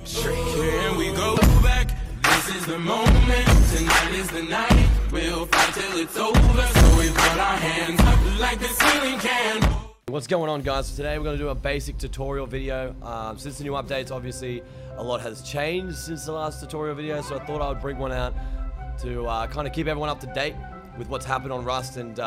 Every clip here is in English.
Straight here and we go back. This is the moment. Tonight is the night. We'll fight till it's over. So we put our hands up like the ceiling can. What's going on, guys? Today we're going to do a basic tutorial video. Since the new updates, obviously a lot has changed since the last tutorial video, so I thought I would bring one out to kind of keep everyone up to date with what's happened on Rust. And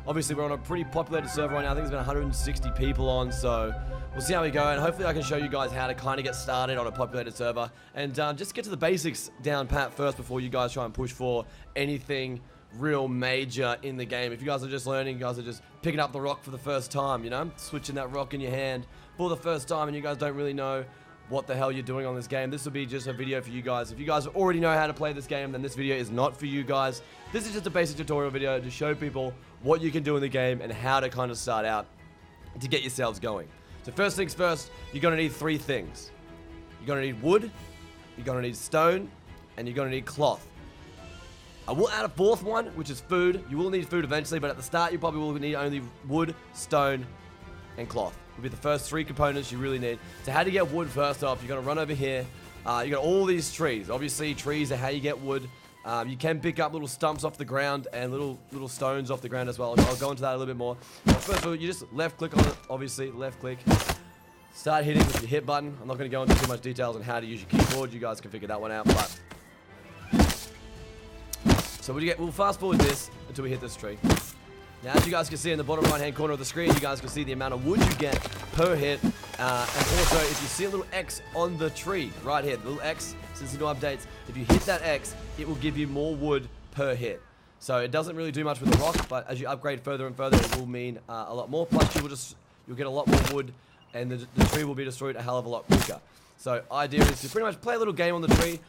obviously we're on a pretty populated server right now. I think there's been 160 people on, so we'll see how we go, and hopefully I can show you guys how to kind of get started on a populated server and just get to the basics down pat first before you guys try and push for anything real major in the game. If you guys are just learning, you guys are just picking up the rock for the first time, you know, switching that rock in your hand for the first time, and you guys don't really know what the hell you're doing on this game, this will be just a video for you guys. If you guys already know how to play this game, then this video is not for you guys. This is just a basic tutorial video to show people what you can do in the game and how to kind of start out to get yourselves going. So first things first, you're going to need three things. You're going to need wood, you're going to need stone, and you're going to need cloth. I will add a fourth one, which is food. You will need food eventually, but at the start you probably will need only wood, stone, and cloth. Will be the first three components you really need. So how do you get wood? First off, you're going to run over here. You got all these trees. Obviously, trees are how you get wood. You can pick up little stumps off the ground and little stones off the ground as well. I'll go into that a little bit more. But first of all, you just left click on it. Obviously, left click. Start hitting with your hit button. I'm not going to go into too much details on how to use your keyboard. You guys can figure that one out. But so we'll fast forward this until we hit this tree. Now, as you guys can see in the bottom right hand corner of the screen, you guys can see the amount of wood you get per hit. And also, if you see a little X on the tree right here, the little X, since the new updates, if you hit that X, it will give you more wood per hit. So it doesn't really do much with the rock, but as you upgrade further and further, it will mean a lot more. Plus, you'll get a lot more wood, and the tree will be destroyed a hell of a lot quicker. So idea is to pretty much play a little game on the tree,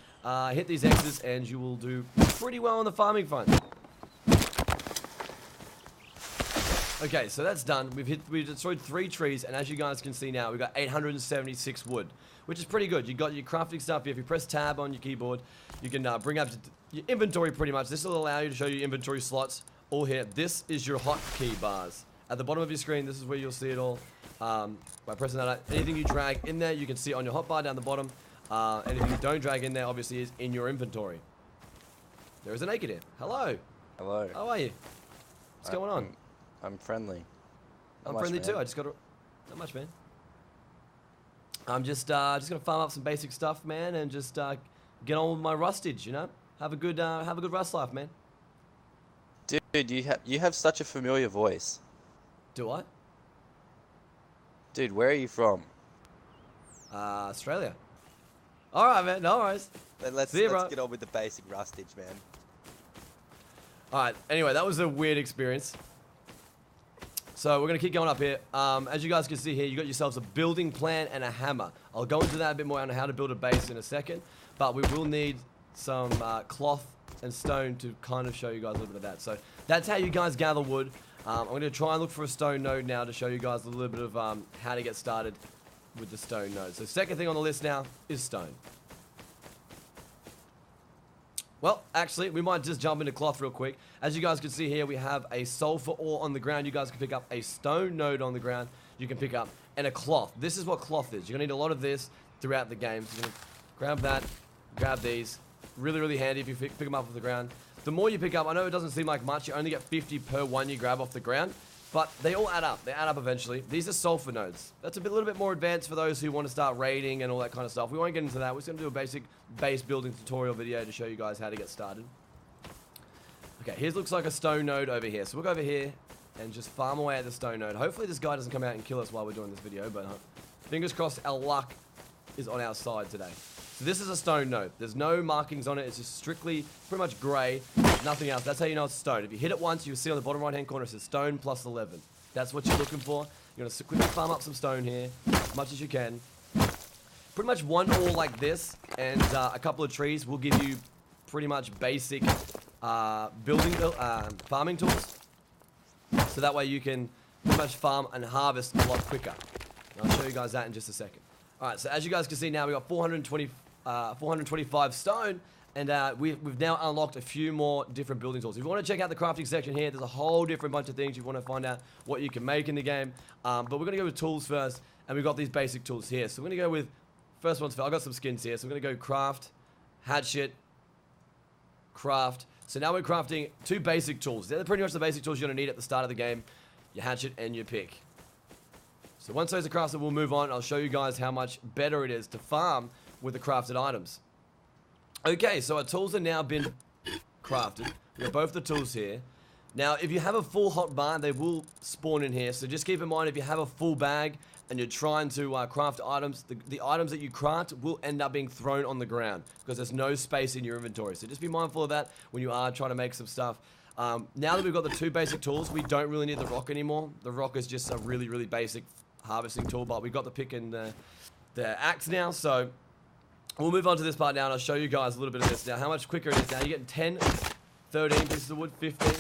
hit these X's, and you will do pretty well on the farming front. Okay, so that's done. We've destroyed 3 trees, and as you guys can see now, we've got 876 wood, which is pretty good. You got your crafting stuff here. If you press tab on your keyboard, you can bring up your inventory pretty much. This will allow you to show you inventory slots all here. This is your hotkey bars. At the bottom of your screen, this is where you'll see it all. By pressing that, anything you drag in there, you can see on your hotbar down the bottom. Anything you don't drag in there, obviously, is in your inventory. There is a naked here. Hello. Hello. How are you? What's going on? I'm friendly. I'm friendly too. I just got to... Not much, man. I'm just gonna farm up some basic stuff, man, and just get on with my rustage. You know, have a good rust life, man. Dude, you have such a familiar voice. Do I? Dude, where are you from? Australia. All right, man. No worries. Let's get on with the basic rustage, man. All right. Anyway, that was a weird experience. So we're going to keep going up here. As you guys can see here, you got yourselves a building plan and a hammer. I'll go into that a bit more on how to build a base in a second, but we will need some cloth and stone to kind of show you guys a little bit of that. So that's how you guys gather wood. I'm going to try and look for a stone node now to show you guys a little bit of how to get started with the stone node. So second thing on the list now is stone. Well, actually, we might just jump into cloth real quick. As you guys can see here, we have a sulfur ore on the ground. You guys can pick up a stone node on the ground. You can pick up, and a cloth. This is what cloth is. You're going to need a lot of this throughout the game. So you're going to grab that, grab these. Really, really handy if you pick them up off the ground. The more you pick up, I know it doesn't seem like much. You only get 50 per one you grab off the ground. But they all add up. They add up eventually. These are sulfur nodes. That's a little bit more advanced for those who want to start raiding and all that kind of stuff. We won't get into that. We're just going to do a basic base building tutorial video to show you guys how to get started. Okay, here's looks like a stone node over here. So we'll go over here and just farm away at the stone node. Hopefully this guy doesn't come out and kill us while we're doing this video, but fingers crossed our luck is on our side today. So this is a stone node. There's no markings on it. It's just strictly pretty much grey. Nothing else. That's how you know it's stone. If you hit it once, you'll see on the bottom right hand corner it says stone plus 11. That's what you're looking for. You're going to quickly farm up some stone here as much as you can. Pretty much one ore like this and a couple of trees will give you pretty much basic farming tools. So that way you can pretty much farm and harvest a lot quicker. And I'll show you guys that in just a second. Alright, so as you guys can see now, we've got 425 stone, and we've now unlocked a few more different building tools. If you want to check out the crafting section here, there's a whole different bunch of things you want to find out what you can make in the game. But we're going to go with tools first, and we've got these basic tools here. So we're going to go with first one's, I've got some skins here, so I'm going to go craft, hatchet, craft. So now we're crafting 2 basic tools. They're pretty much the basic tools you're going to need at the start of the game. Your hatchet and your pick. So once those are crafted, we'll move on. I'll show you guys how much better it is to farm with the crafted items. Okay, so our tools have now been crafted. We've got both the tools here. Now, if you have a full hot bar, they will spawn in here. So just keep in mind, if you have a full bag and you're trying to craft items, the items that you craft will end up being thrown on the ground because there's no space in your inventory. So just be mindful of that when you are trying to make some stuff. Now that we've got the 2 basic tools, we don't really need the rock anymore. The rock is just a really, really basic harvesting tool, but we've got the pick and the axe now. So we'll move on to this part now, and I'll show you guys a little bit of this now, how much quicker it is now. You're getting 10, 13 pieces of wood, 15.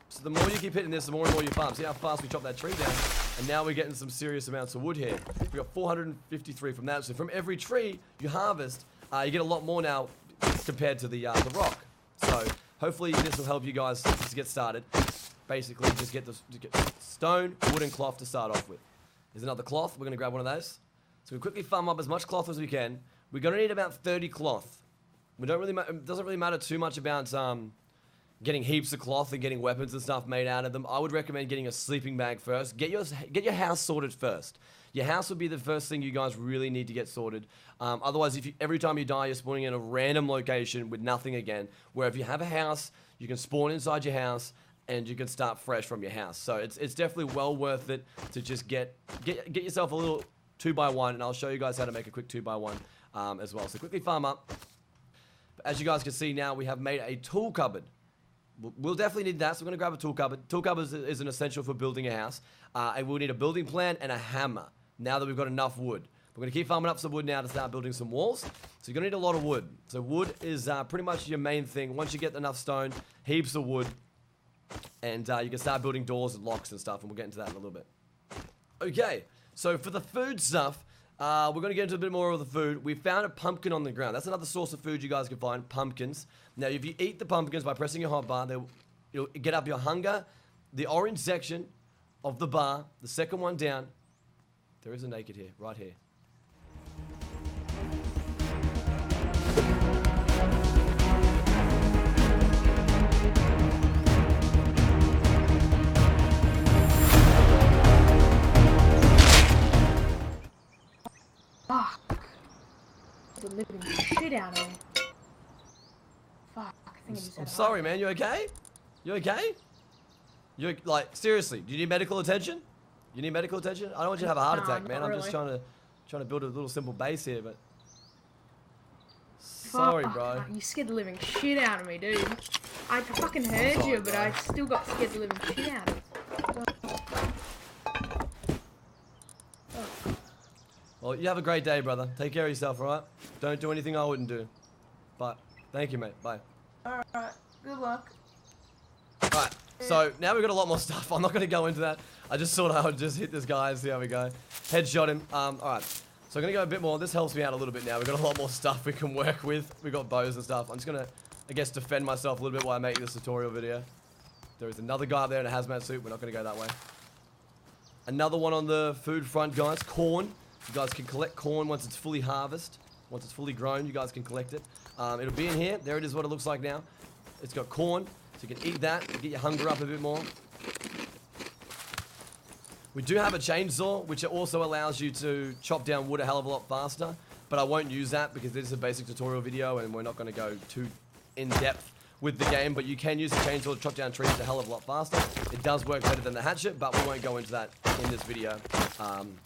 So the more you keep hitting this, the more and more you farm. See how fast we chop that tree down? And now we're getting some serious amounts of wood here. We got 453 from that. So from every tree you harvest, you get a lot more now compared to the rock. So hopefully this will help you guys to get started. Basically, just get stone, wood, and cloth to start off with. There's another cloth. We're going to grab one of those. So we quickly farm up as much cloth as we can. We're going to need about 30 cloth. We don't really it doesn't really matter too much about getting heaps of cloth and getting weapons and stuff made out of them. I would recommend getting a sleeping bag first. Get your house sorted first. Your house would be the first thing you guys really need to get sorted. Otherwise, every time you die, you're spawning in a random location with nothing again. Where if you have a house, you can spawn inside your house and you can start fresh from your house. So it's definitely well worth it to just get yourself a little 2x1, and I'll show you guys how to make a quick 2x1 as well. So quickly farm up. But as you guys can see now, we have made a tool cupboard. We'll definitely need that, so we're going to grab a tool cupboard. Tool cupboard is an essential for building a house. And we'll need a building plan and a hammer, now that we've got enough wood. We're going to keep farming up some wood now to start building some walls. So you're going to need a lot of wood. So wood is pretty much your main thing. Once you get enough stone, heaps of wood, and you can start building doors and locks and stuff, and we'll get into that in a little bit. Okay, so for the food stuff, we're going to get into a bit more of the food. We found a pumpkin on the ground. That's another source of food you guys can find, pumpkins. Now, if you eat the pumpkins by pressing your hotbar, it'll get up your hunger. The orange section of the bar, the second one down, there is a naked here, right here. Fuck. The living shit out of me. Fuck. I think I just I'm sorry, man. You okay? You okay? You're like, seriously, do you need medical attention? You need medical attention? I don't want you to have a heart attack, man. I'm just trying to build a little simple base here, but sorry, bro. You scared the living shit out of me, dude. I fucking heard you, but I still got scared the living shit out of me. Well, you have a great day, brother. Take care of yourself, alright? Don't do anything I wouldn't do. But, thank you, mate. Bye. Alright, good luck. Alright, so now we've got a lot more stuff. I'm not going to go into that. I just thought I would just hit this guy and see how we go. Headshot him. Alright, so I'm going to go a bit more. This helps me out a little bit now. We've got a lot more stuff we can work with. We've got bows and stuff. I'm just going to, I guess, defend myself a little bit while I make this tutorial video. There is another guy up there in a hazmat suit. We're not going to go that way. Another one on the food front, guys. Corn. You guys can collect corn once it's fully harvested. Once it's fully grown, you guys can collect it. It'll be in here. There it is, what it looks like now. It's got corn, so you can eat that, get your hunger up a bit more. We do have a chainsaw, which also allows you to chop down wood a hell of a lot faster. But I won't use that because this is a basic tutorial video and we're not going to go too in-depth with the game. But you can use the chainsaw to chop down trees a hell of a lot faster. It does work better than the hatchet, but we won't go into that in this video.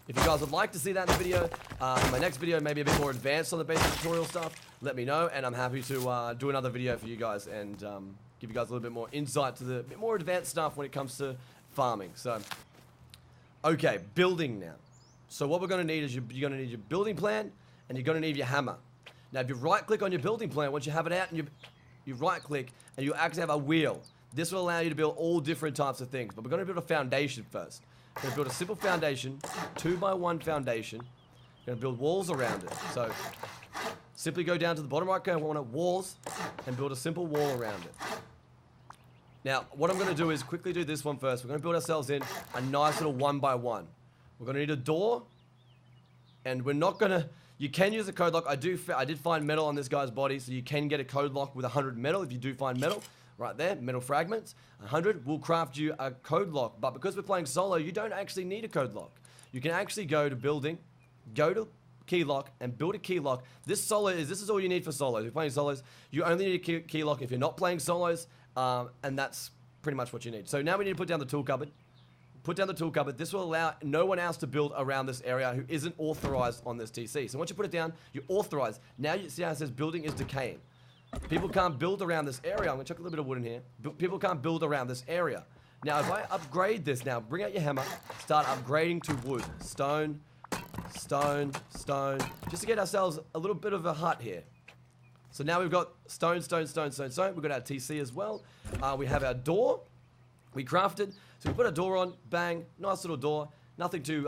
If you guys would like to see that in the video, my next video may be a bit more advanced on the basic tutorial stuff, let me know, and I'm happy to do another video for you guys and give you guys a little bit more insight to the bit more advanced stuff when it comes to farming. So, okay, building now. So what we're going to need is you're going to need your building plan, and you're going to need your hammer. Now, if you right-click on your building plan, once you have it out, and you right-click, and you actually have a wheel, this will allow you to build all different types of things. But we're going to build a foundation first. We're going to build a simple foundation, 2x1 foundation. We're going to build walls around it. So, simply go down to the bottom right corner, walls, and build a simple wall around it. Now, what I'm going to do is quickly do this one first. We're going to build ourselves in a nice little 1x1. We're going to need a door, and we're not going to You can use a code lock. I did find metal on this guy's body, so you can get a code lock with 100 metal if you do find metal. Right there, metal fragments. 100 will craft you a code lock. But because we're playing solo, you don't actually need a code lock. You can actually go to building, go to key lock, and build a key lock. This is all you need for solos. If you're playing solos, you only need a key lock if you're not playing solos, and that's pretty much what you need. So now we need to put down the tool cupboard. Put down the tool cupboard. This will allow no one else to build around this area who isn't authorized on this TC. So once you put it down, you're authorized. Now you see how it says building is decaying. People can't build around this area. I'm going to chuck a little bit of wood in here. People can't build around this area. Now, if I upgrade this now, bring out your hammer, start upgrading to wood. Stone, stone, stone. Just to get ourselves a little bit of a hut here. So now we've got stone, stone, stone, stone, stone. We've got our TC as well. We have our door. We crafted. So we put a door on. Bang. Nice little door. Nothing too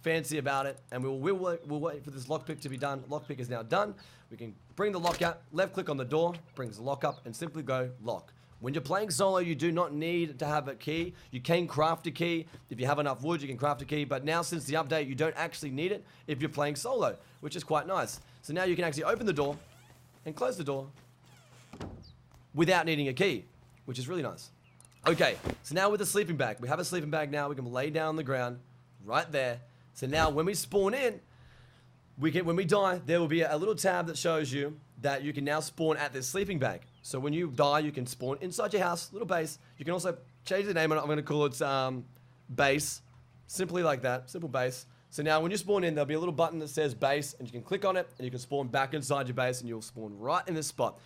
fancy about it. And we'll wait for this lockpick to be done. Lockpick is now done. We can bring the lock out. Left click on the door. Brings the lock up. And simply go lock. When you're playing solo, you do not need to have a key. You can craft a key. If you have enough wood, you can craft a key. But now, since the update, you don't actually need it if you're playing solo, which is quite nice. So now you can actually open the door and close the door without needing a key, which is really nice. Okay, so now with the sleeping bag. We have a sleeping bag now. We can lay down on the ground right there. So now when we spawn in, when we die, there will be a little tab that shows you that you can now spawn at this sleeping bag. So when you die, you can spawn inside your house, little base. You can also change the name on it. I'm going to call it base. Simply like that, simple base. So now when you spawn in, there'll be a little button that says base, and you can click on it, and you can spawn back inside your base, and you'll spawn right in this spot.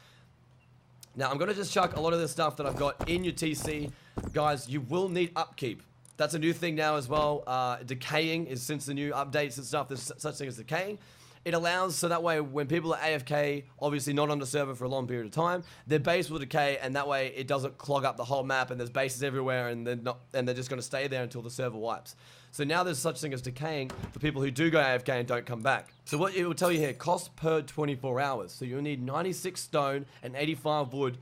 Now, I'm going to just chuck a lot of the stuff that I've got in your TC. Guys, you will need upkeep. That's a new thing now as well. Decaying is since the new updates and stuff, there's such thing as decaying. It allows, so that way when people are AFK, obviously not on the server for a long period of time, their base will decay, and that way it doesn't clog up the whole map, and there's bases everywhere, and they're just going to stay there until the server wipes. So now there's such thing as decaying for people who do go AFK and don't come back. So what it will tell you here, cost per 24 hours. So you'll need 96 stone and 85 wood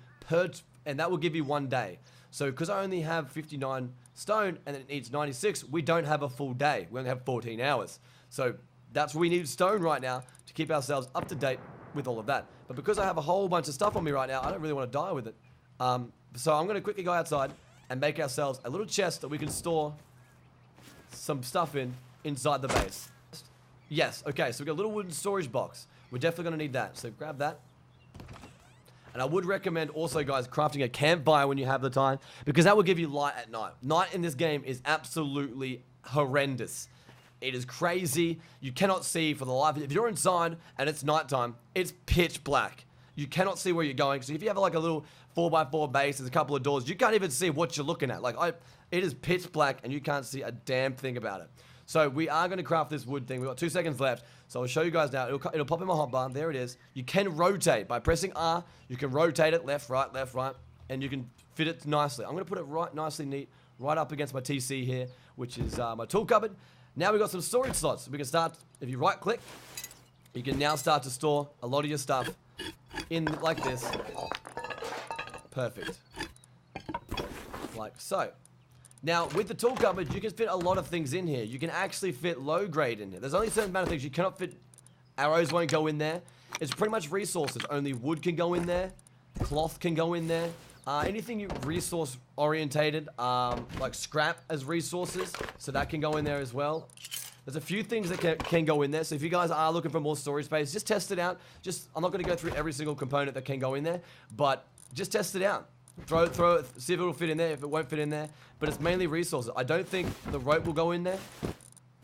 and that will give you 1 day. So because I only have 59 stone and it needs 96, we don't have a full day. We only have 14 hours. So that's what we need stone right now to keep ourselves up to date with all of that. But because I have a whole bunch of stuff on me right now, I don't really want to die with it. So I'm going to quickly go outside and make ourselves a little chest that we can store some stuff inside the base. Yes, okay, so we've got a little wooden storage box. We're definitely going to need that. So grab that. And I would recommend also, guys, crafting a campfire when you have the time, because that will give you light at night. Night in this game is absolutely horrendous. It is crazy. You cannot see for the life. If you're inside and it's nighttime, it's pitch black. You cannot see where you're going. So if you have like a little 4x4 base, there's a couple of doors, you can't even see what you're looking at. It is pitch black and you can't see a damn thing about it. So we are going to craft this wood thing. We've got 2 seconds left. So I'll show you guys now. It'll pop in my hotbar. There it is. You can rotate. By pressing R, you can rotate it left, right, and you can fit it nicely. I'm going to put it right nicely neat, right up against my TC here, which is my tool cupboard. Now we've got some storage slots. We can start, if you right click, you can now start to store a lot of your stuff in like this. Perfect. Like so. Now, with the tool cupboard, you can fit a lot of things in here. You can actually fit low grade in here. There's only a certain amount of things you cannot fit. Arrows won't go in there. It's pretty much resources. Only wood can go in there. Cloth can go in there. Anything resource orientated, like scrap as resources, so that can go in there as well. There's a few things that can go in there, so if you guys are looking for more storage space, just test it out. I'm not going to go through every single component that can go in there, but just test it out. Throw it, see if it will fit in there, if it won't fit in there, but it's mainly resources. I don't think the rope will go in there,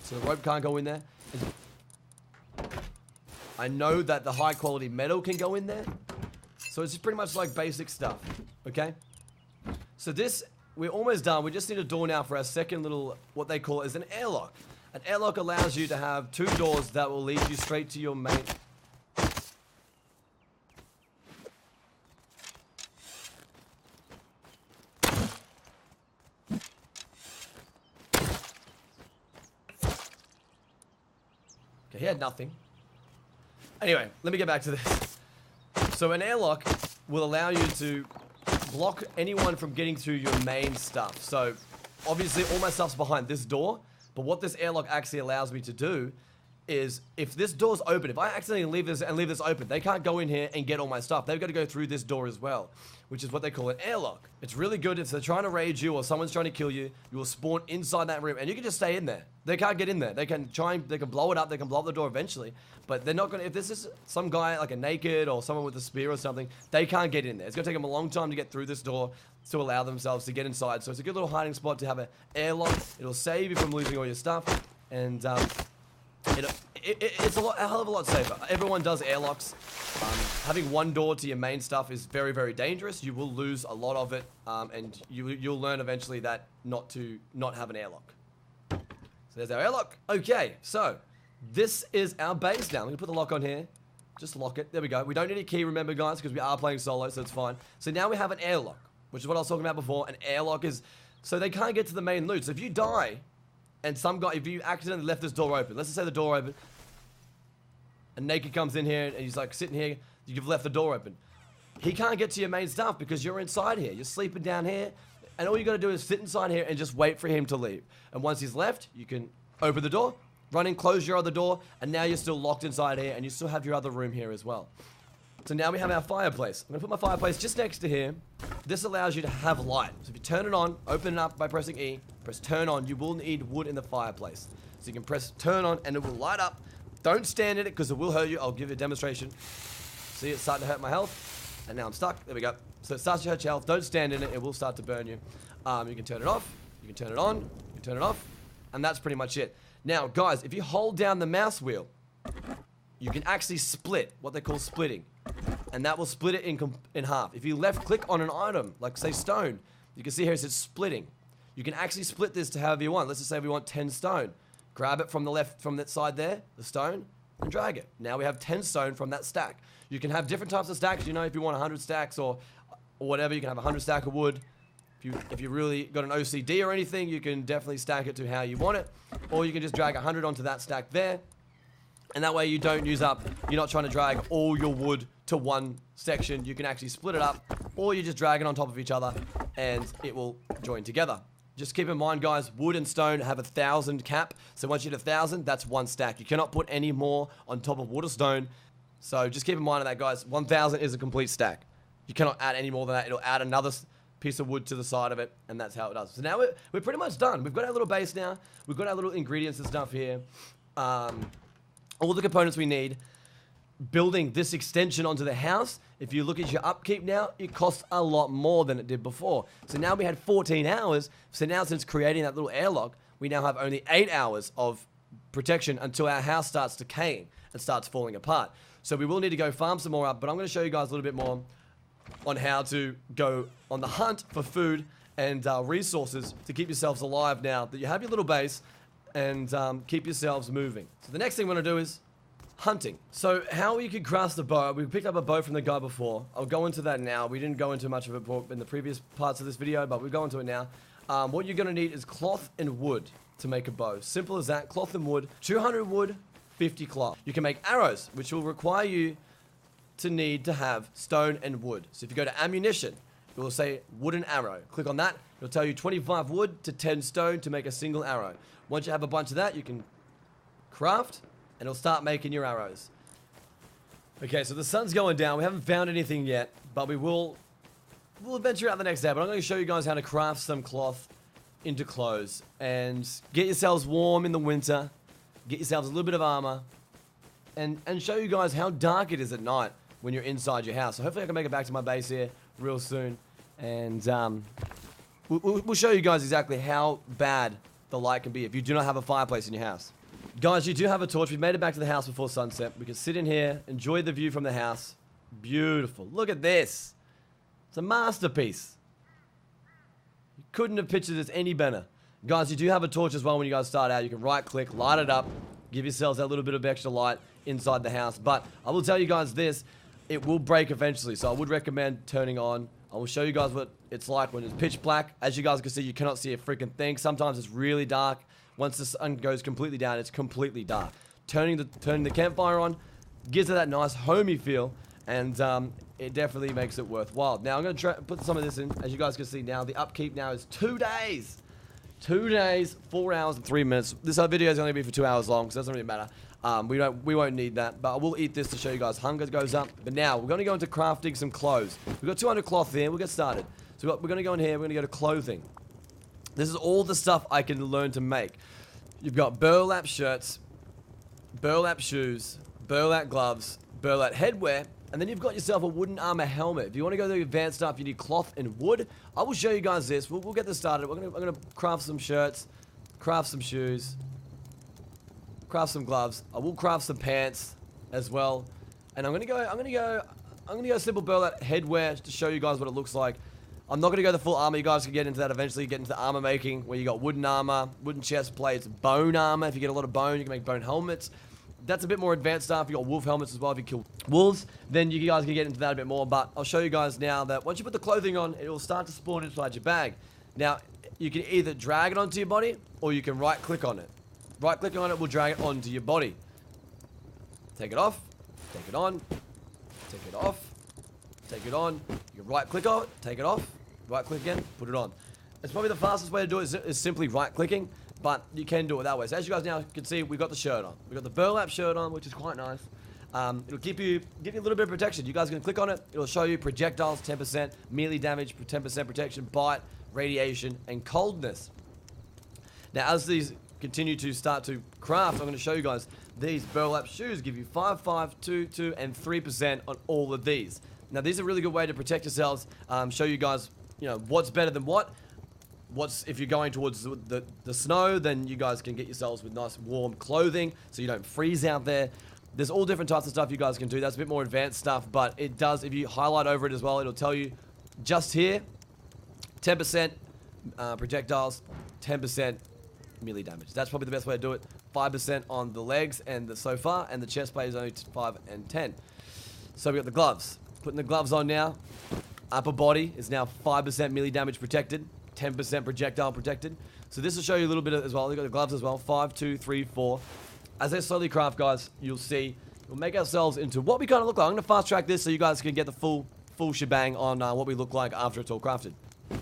so the rope can't go in there. I know that the high quality metal can go in there, so it's just pretty much like basic stuff, okay? So this, we're almost done. We just need a door now for our second little, what they call is an airlock. An airlock allows you to have 2 doors that will lead you straight to your main. Okay, he had nothing. Anyway, let me get back to this. So an airlock will allow you to block anyone from getting to your main stuff. So obviously all my stuff's behind this door, but what this airlock actually allows me to do is if this door's open, if I accidentally leave this open, they can't go in here and get all my stuff. They've got to go through this door as well, which is what they call an airlock. It's really good if they're trying to raid you or someone's trying to kill you. You will spawn inside that room, and you can just stay in there. They can't get in there. They can blow it up. They can blow up the door eventually, but they're not gonna. If this is some guy like a naked or someone with a spear or something, they can't get in there. It's gonna take them a long time to get through this door to allow themselves to get inside. So it's a good little hiding spot to have an airlock. It'll save you from losing all your stuff, and it's a hell of a lot safer. Everyone does airlocks. Having one door to your main stuff is very, very dangerous. You will lose a lot of it, and you'll learn eventually that not have an airlock. So there's our airlock. Okay, so this is our base now. I'm gonna put the lock on here. Just lock it. There we go. We don't need a key, remember, guys, because we are playing solo, so it's fine. So now we have an airlock, which is what I was talking about before. An airlock is so they can't get to the main loot. So if you die, and if you accidentally left this door open, let's just say the door open, a naked comes in here and he's like sitting here, you've left the door open. He can't get to your main stuff because you're inside here. You're sleeping down here, and all you gotta do is sit inside here and just wait for him to leave. And once he's left, you can open the door, run in, close your other door, and now you're still locked inside here, and you still have your other room here as well. So now we have our fireplace. I'm gonna put my fireplace just next to here. This allows you to have light. So if you turn it on, open it up by pressing E, press turn on, you will need wood in the fireplace. So you can press turn on and it will light up. Don't stand in it because it will hurt you. I'll give you a demonstration. See, it's starting to hurt my health. And now I'm stuck. There we go. So it starts to hurt your health. Don't stand in it. It will start to burn you. You can turn it off. You can turn it on. You can turn it off. And that's pretty much it. Now, guys, if you hold down the mouse wheel, you can actually split, what they call splitting. And that will split it in half. If you left click on an item, like say stone, you can see here it says splitting. You can actually split this to however you want. Let's just say we want 10 stone. Grab it from the left, from that side there, the stone, and drag it. Now we have 10 stone from that stack. You can have different types of stacks. You know, if you want 100 stacks or whatever, you can have 100 stack of wood. If you really got an OCD or anything, you can definitely stack it to how you want it. Or you can just drag 100 onto that stack there. And that way you don't use up, you're not trying to drag all your wood to one section. You can actually split it up, or you just drag it on top of each other and it will join together. Just keep in mind, guys, wood and stone have 1,000 cap. So once you hit 1,000, that's one stack. You cannot put any more on top of wood or stone. So just keep in mind of that, guys. 1,000 is a complete stack. You cannot add any more than that. It'll add another piece of wood to the side of it, and that's how it does. So now we're pretty much done. We've got our little base now. We've got our little ingredients and stuff here. All the components we need. Building this extension onto the house, if you look at your upkeep now, it costs a lot more than it did before. So now we had 14 hours. So now since creating that little airlock, we now have only 8 hours of protection until our house starts decaying and starts falling apart. So we will need to go farm some more up, but I'm going to show you guys a little bit more on how to go on the hunt for food and resources to keep yourselves alive now that you have your little base, and keep yourselves moving. So the next thing we're going to do is hunting. So how you could craft the bow, we picked up a bow from the guy before. I'll go into that now. We didn't go into much of it in the previous parts of this video, but we'll go into it now. What you're going to need is cloth and wood to make a bow. Simple as that, cloth and wood. 200 wood, 50 cloth. You can make arrows, which will require you to need to have stone and wood. So if you go to ammunition, it will say wooden arrow. Click on that. It'll tell you 25 wood to 10 stone to make a single arrow. Once you have a bunch of that, you can craft, and it'll start making your arrows. Okay, so the sun's going down. We haven't found anything yet, but we'll venture out the next day. But I'm going to show you guys how to craft some cloth into clothes and get yourselves warm in the winter. Get yourselves a little bit of armor, and show you guys how dark it is at night when you're inside your house. So hopefully I can make it back to my base here real soon, and we'll show you guys exactly how bad the light can be if you do not have a fireplace in your house. Guys, you do have a torch. We've made it back to the house before sunset. We can sit in here, enjoy the view from the house. Beautiful. Look at this. It's a masterpiece. You couldn't have pictured this any better. Guys, you do have a torch as well when you guys start out. You can right click, light it up, give yourselves that little bit of extra light inside the house. But I will tell you guys this, it will break eventually. So I would recommend turning on. I will show you guys what it's like when it's pitch black. As you guys can see, you cannot see a freaking thing. Sometimes it's really dark. Once the sun goes completely down, it's completely dark. Turning the campfire on gives it that nice homey feel, and it definitely makes it worthwhile. Now I'm going to put some of this in. As you guys can see now, the upkeep now is 2 days. 2 days, 4 hours and 3 minutes. This video is only be for 2 hours long, so it doesn't really matter. We won't need that, but I will eat this to show you guys hunger goes up. But now we're going to go into crafting some clothes. We've got 200 cloth here. We'll get started. So we're going to go in here. We're going to go to clothing. This is all the stuff I can learn to make. You've got burlap shirts, burlap shoes, burlap gloves, burlap headwear, and then you've got yourself a wooden armor helmet. If you want to go to the advanced stuff, you need cloth and wood. I will show you guys this. We'll get this started. I'm gonna craft some shirts, craft some shoes, craft some gloves. I will craft some pants as well. And I'm gonna go simple burlap headwear to show you guys what it looks like. I'm not gonna go the full armor. You guys can get into that eventually. Get into the armor making, where you got wooden armor, wooden chest plates, bone armor. If you get a lot of bone, you can make bone helmets. That's a bit more advanced stuff. You got wolf helmets as well. If you kill wolves, then you guys can get into that a bit more. But I'll show you guys now that once you put the clothing on, it will start to spawn inside your bag. Now, you can either drag it onto your body, or you can right-click on it. Right-clicking on it will drag it onto your body. Take it off. Take it on. Take it off. Take it on. You right-click on it. Take it off. Right-click again. Put it on. It's probably the fastest way to do it is simply right-clicking. But you can do it that way. So as you guys now can see, we've got the shirt on. We've got the burlap shirt on, which is quite nice. It'll give you a little bit of protection. You guys can click on it. It'll show you projectiles, 10%, melee damage, 10% protection, bite, radiation, and coldness. Now, as these continue to start to craft, I'm going to show you guys these burlap shoes give you 5, 5, 2, 2, and 3% on all of these. Now, these are a really good way to protect yourselves. Show you guys, what's better than what. If you're going towards the snow, then you guys can get yourselves with nice warm clothing so you don't freeze out there. There's all different types of stuff you guys can do. That's a bit more advanced stuff, but it does, if you highlight over it as well, it'll tell you just here, 10% projectiles, 10% melee damage. That's probably the best way to do it. 5% on the legs and so far, and the chest plate is only 5 and 10. So we got the gloves. Putting the gloves on now. Upper body is now 5% melee damage protected. 10% projectile protected. So this will show you a little bit as well. We've got the gloves as well. 5, 2, 3, 4. As they slowly craft, guys, you'll see we'll make ourselves into what we kind of look like. I'm going to fast track this so you guys can get the full shebang on what we look like after it's all crafted.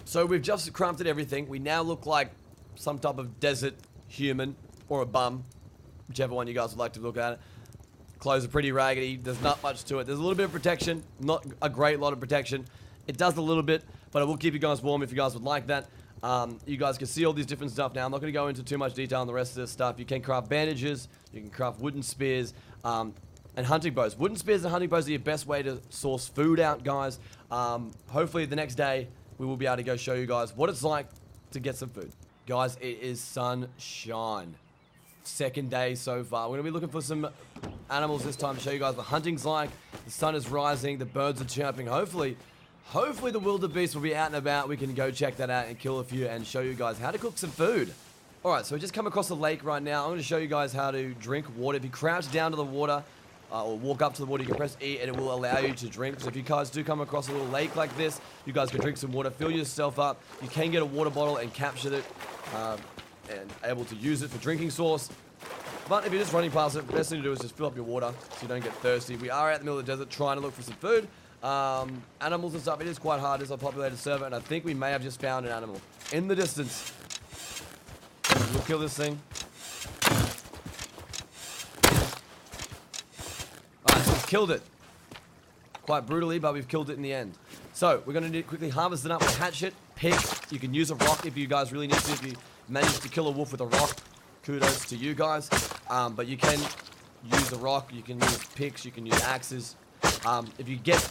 So we've just crafted everything. We now look like some type of desert human or a bum, whichever one you guys would like to look at it. Clothes are pretty raggedy. There's not much to it. There's a little bit of protection, not a great lot of protection. It does a little bit, but it will keep you guys warm if you guys would like that. You guys can see all these different stuff now. I'm not going to go into too much detail on the rest of this stuff. You can craft bandages, you can craft wooden spears, and hunting bows. Wooden spears and hunting bows are your best way to source food out, guys. Hopefully the next day we will be able to go show you guys what it's like to get some food. Guys, it is sunshine. Second day so far. We're going to be looking for some animals this time to show you guys what hunting's like. The sun is rising, the birds are chirping. Hopefully the wildebeest will be out and about. We can go check that out and kill a few and show you guys how to cook some food. Alright, so we just come across the lake right now. I'm going to show you guys how to drink water. If you crouch down to the water, or walk up to the water, you can press E and it will allow you to drink. So if you guys do come across a little lake like this, you guys can drink some water, fill yourself up. You can get a water bottle and capture it, and able to use it for drinking source. But if you're just running past it, the best thing to do is just fill up your water so you don't get thirsty. We are out in the middle of the desert trying to look for some food. Animals and stuff, it is quite hard. It's a populated server, and I think we may have just found an animal in the distance. We'll kill this thing. Alright, so we've killed it. Quite brutally, but we've killed it in the end. So, we're going to need to quickly harvest it up with hatch it, pick. You can use a rock if you guys really need to. If you manage to kill a wolf with a rock, kudos to you guys. But you can use a rock, you can use picks, you can use axes. If you get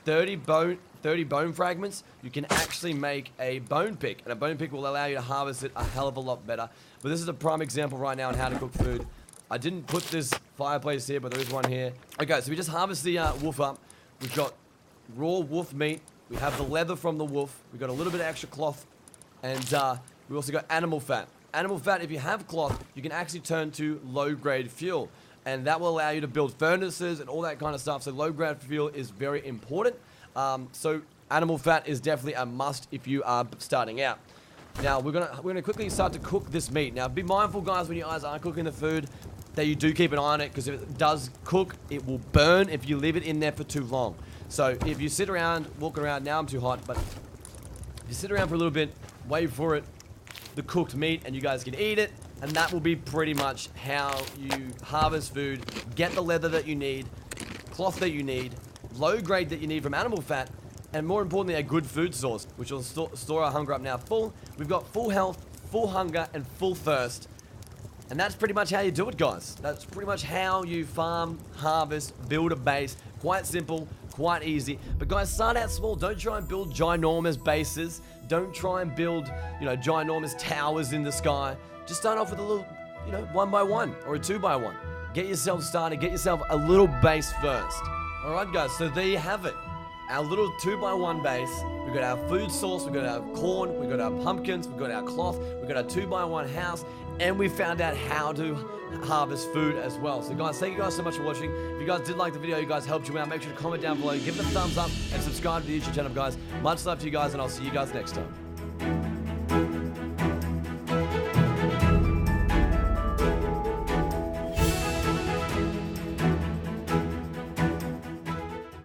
30 bone fragments, you can actually make a bone pick, and a bone pick will allow you to harvest it a hell of a lot better. But this is a prime example right now on how to cook food. I didn't put this fireplace here, but there is one here. Okay, so we just harvest the wolf up. We've got raw wolf meat. We have the leather from the wolf. We've got a little bit of extra cloth, and we also got animal fat. Animal fat, if you have cloth, you can actually turn to low-grade fuel. And that will allow you to build furnaces and all that kind of stuff. So low-grade fuel is very important. So animal fat is definitely a must if you are starting out. Now we're gonna quickly start to cook this meat. Now be mindful, guys, when you guys are cooking the food, that you do keep an eye on it, because if it does cook, it will burn if you leave it in there for too long. So if you sit around, walk around, now I'm too hot, but if you sit around for a little bit, wait for it, the cooked meat, and you guys can eat it, And that will be pretty much how you harvest food, get the leather that you need, cloth that you need, low grade that you need from animal fat, and more importantly, a good food source, which will store our hunger up now full. We've got full health, full hunger, and full thirst. And that's pretty much how you do it, guys. That's pretty much how you farm, harvest, build a base. Quite simple, quite easy. But guys, start out small. Don't try and build ginormous bases. Don't try and build, ginormous towers in the sky. Just start off with a little, 1 by 1 or a 2 by 1. Get yourself started. Get yourself a little base first. All right, guys. So there you have it. Our little 2 by 1 base. We've got our food source. We've got our corn. We've got our pumpkins. We've got our cloth. We've got our 2 by 1 house. And we found out how to harvest food as well. So guys, thank you guys so much for watching. If you guys did like the video, you guys helped you out, make sure to comment down below, give it a thumbs up, and subscribe to the YouTube channel, guys. Much love to you guys, and I'll see you guys next time.